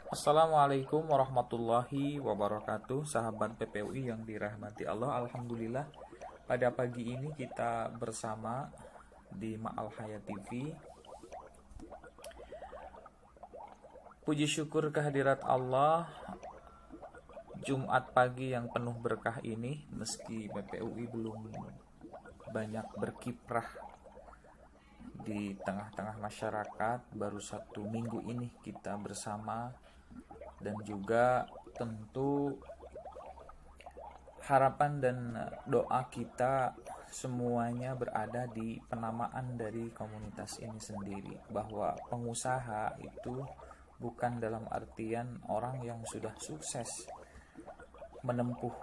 Assalamualaikum warahmatullahi wabarakatuh, sahabat PPUI yang dirahmati Allah. Alhamdulillah, pada pagi ini kita bersama di Ma'al Hayat TV. Puji syukur kehadirat Allah, Jumat pagi yang penuh berkah ini, meski PPUI belum banyak berkiprah di tengah-tengah masyarakat, baru 1 minggu ini kita bersama, dan juga tentu harapan dan doa kita semuanya berada di penamaan dari komunitas ini sendiri, bahwa pengusaha itu bukan dalam artian orang yang sudah sukses menempuh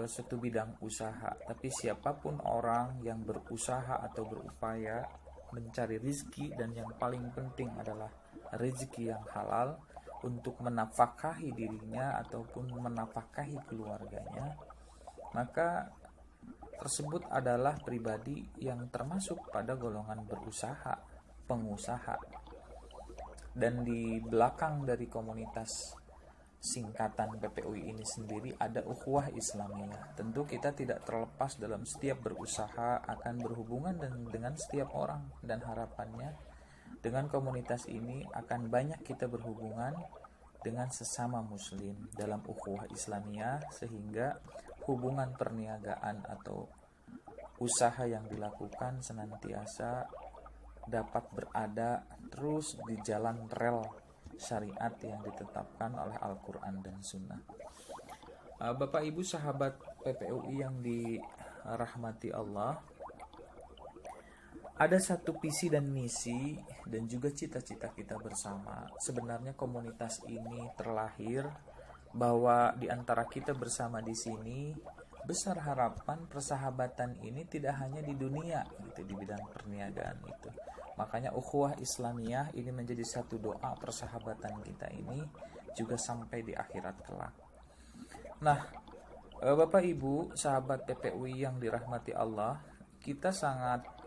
suatu bidang usaha, tapi siapapun orang yang berusaha atau berupaya mencari rezeki, dan yang paling penting adalah rezeki yang halal untuk menafkahi dirinya ataupun menafkahi keluarganya, maka tersebut adalah pribadi yang termasuk pada golongan berusaha, pengusaha. Dan di belakang dari komunitas singkatan PPUI ini sendiri ada ukhuwah Islamiyah. Tentu kita tidak terlepas dalam setiap berusaha akan berhubungan dengan setiap orang, dan harapannya dengan komunitas ini akan banyak kita berhubungan dengan sesama muslim dalam ukhuwah Islamiyah, sehingga hubungan perniagaan atau usaha yang dilakukan senantiasa dapat berada terus di jalan rel syariat yang ditetapkan oleh Al-Quran dan Sunnah. Bapak Ibu sahabat PPUI yang dirahmati Allah, ada satu visi dan misi dan juga cita-cita kita bersama. Sebenarnya komunitas ini terlahir bahwa di antara kita bersama di sini besar harapan persahabatan ini tidak hanya di dunia gitu, di bidang perniagaan itu. Makanya ukhuwah Islamiyah ini menjadi satu doa persahabatan kita ini juga sampai di akhirat kelak. Nah, Bapak Ibu sahabat PPUI yang dirahmati Allah, kita sangat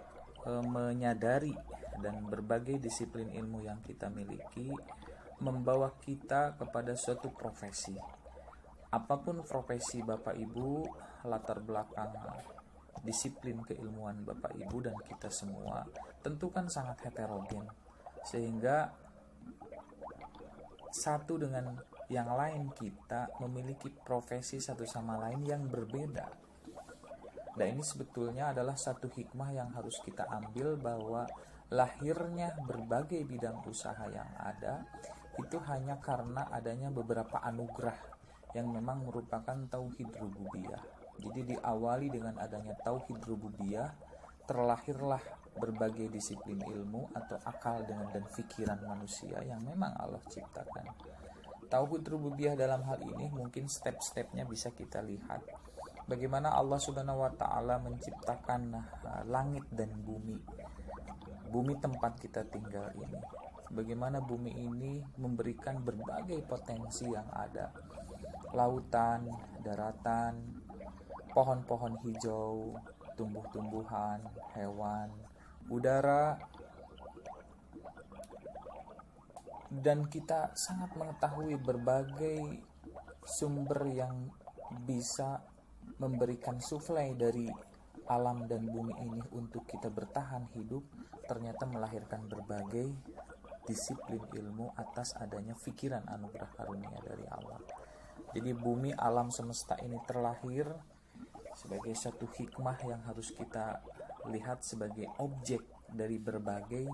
menyadari dan berbagai disiplin ilmu yang kita miliki membawa kita kepada suatu profesi. Apapun profesi Bapak Ibu, latar belakang disiplin keilmuan Bapak Ibu dan kita semua tentu kan sangat heterogen, sehingga satu dengan yang lain kita memiliki profesi satu sama lain yang berbeda. Dan ini sebetulnya adalah satu hikmah yang harus kita ambil, bahwa lahirnya berbagai bidang usaha yang ada itu hanya karena adanya beberapa anugerah yang memang merupakan tauhid rububiyah. Jadi diawali dengan adanya tauhid rububiyah, terlahirlah berbagai disiplin ilmu atau akal dan pikiran manusia yang memang Allah ciptakan. Tauhid rububiyah dalam hal ini mungkin step-stepnya bisa kita lihat. Bagaimana Allah Subhanahu wa taala menciptakan langit dan bumi. Bumi tempat kita tinggal ini. Bagaimana bumi ini memberikan berbagai potensi yang ada. Lautan, daratan, pohon-pohon hijau, tumbuh-tumbuhan, hewan, udara, dan kita sangat mengetahui berbagai sumber yang bisa memberikan suplai dari alam dan bumi ini untuk kita bertahan hidup, ternyata melahirkan berbagai disiplin ilmu atas adanya pikiran anugerah karunia dari Allah. Jadi bumi alam semesta ini terlahir sebagai satu hikmah yang harus kita lihat sebagai objek dari berbagai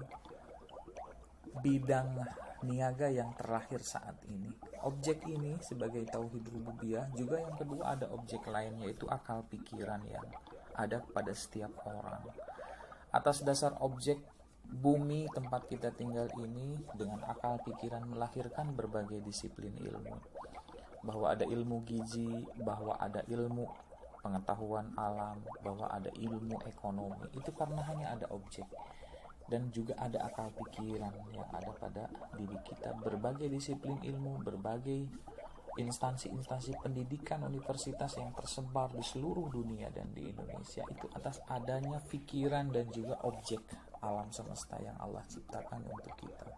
bidang niaga yang terlahir saat ini. Objek ini sebagai tauhid rububiyah, juga yang kedua ada objek lain, yaitu akal pikiran yang ada pada setiap orang. Atas dasar objek bumi tempat kita tinggal ini, dengan akal pikiran melahirkan berbagai disiplin ilmu. Bahwa ada ilmu gizi, bahwa ada ilmu pengetahuan alam, bahwa ada ilmu ekonomi, itu karena hanya ada objek. Dan juga ada akal pikiran yang ada pada diri kita. Berbagai disiplin ilmu, berbagai instansi-instansi pendidikan universitas yang tersebar di seluruh dunia dan di Indonesia, itu atas adanya pikiran dan juga objek alam semesta yang Allah ciptakan untuk kita.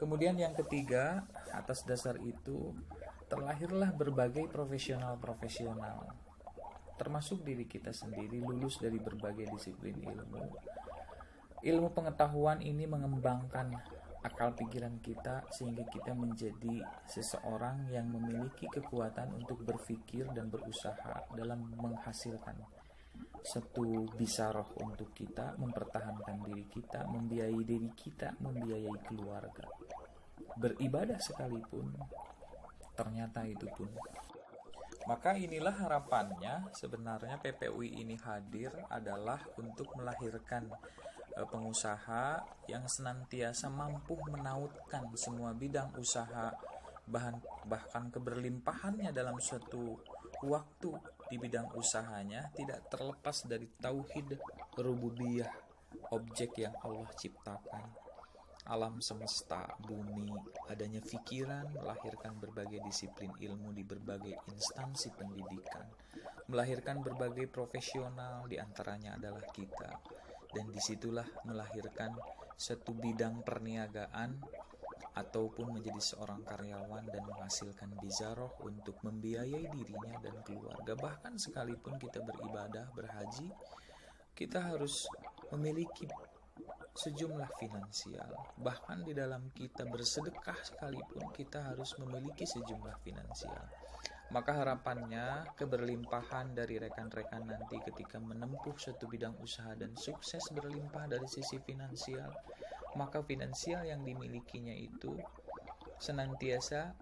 Kemudian yang ketiga, atas dasar itu terlahirlah berbagai profesional-profesional, termasuk diri kita sendiri, lulus dari berbagai disiplin ilmu. Ilmu pengetahuan ini mengembangkan akal pikiran kita sehingga kita menjadi seseorang yang memiliki kekuatan untuk berpikir dan berusaha dalam menghasilkan satu bisaroh untuk kita, mempertahankan diri kita, membiayai diri kita, membiayai keluarga. Beribadah sekalipun, ternyata itu pun. Maka inilah harapannya, sebenarnya PPUI ini hadir adalah untuk melahirkan pengusaha yang senantiasa mampu menautkan semua bidang usaha, bahkan keberlimpahannya dalam suatu waktu di bidang usahanya tidak terlepas dari tauhid rububiyah, objek yang Allah ciptakan, alam semesta, bumi, adanya pikiran, melahirkan berbagai disiplin ilmu di berbagai instansi pendidikan, melahirkan berbagai profesional, diantaranya adalah kita, dan disitulah melahirkan satu bidang perniagaan ataupun menjadi seorang karyawan dan menghasilkan bizaroh untuk membiayai dirinya dan keluarga. Bahkan sekalipun kita beribadah, berhaji, kita harus memiliki sejumlah finansial. Bahkan di dalam kita bersedekah sekalipun kita harus memiliki sejumlah finansial. Maka harapannya keberlimpahan dari rekan-rekan nanti ketika menempuh suatu bidang usaha dan sukses berlimpah dari sisi finansial, maka finansial yang dimilikinya itu senantiasa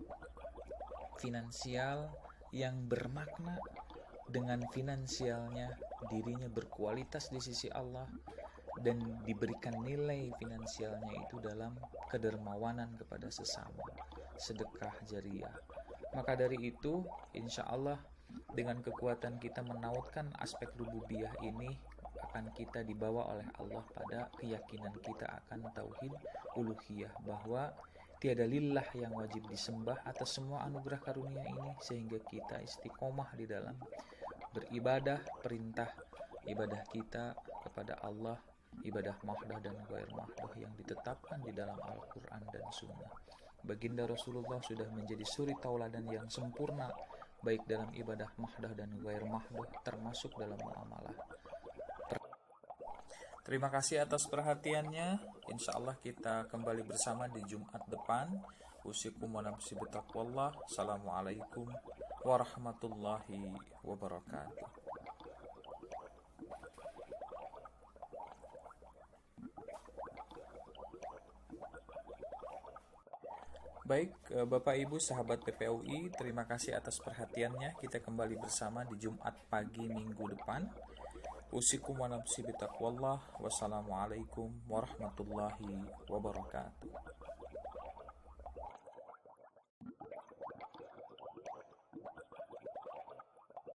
finansial yang bermakna. Dengan finansialnya dirinya berkualitas di sisi Allah dan diberikan nilai finansialnya itu dalam kedermawanan kepada sesama, sedekah jariah. Maka dari itu, insya Allah dengan kekuatan kita menautkan aspek rububiyah ini, akan kita dibawa oleh Allah pada keyakinan kita akan tauhid uluhiyah, bahwa tiada lillah yang wajib disembah atas semua anugerah karunia ini, sehingga kita istiqomah di dalam beribadah, perintah ibadah kita kepada Allah, ibadah mahdah dan ghair mahdah yang ditetapkan di dalam Al-Quran dan Sunnah. Baginda Rasulullah sudah menjadi suri tauladan yang sempurna, baik dalam ibadah mahdah dan ghair mahdah, termasuk dalam muamalah. Terima kasih atas perhatiannya. Insya Allah kita kembali bersama di Jumat depan. Usikum wa nafsi bitaqwallah. Assalamualaikum warahmatullahi wabarakatuh. Baik, Bapak Ibu sahabat PPUI, terima kasih atas perhatiannya. Kita kembali bersama di Jumat pagi minggu depan. Usikum wa nafsi bitaqwallah. Wassalamualaikum warahmatullahi wabarakatuh.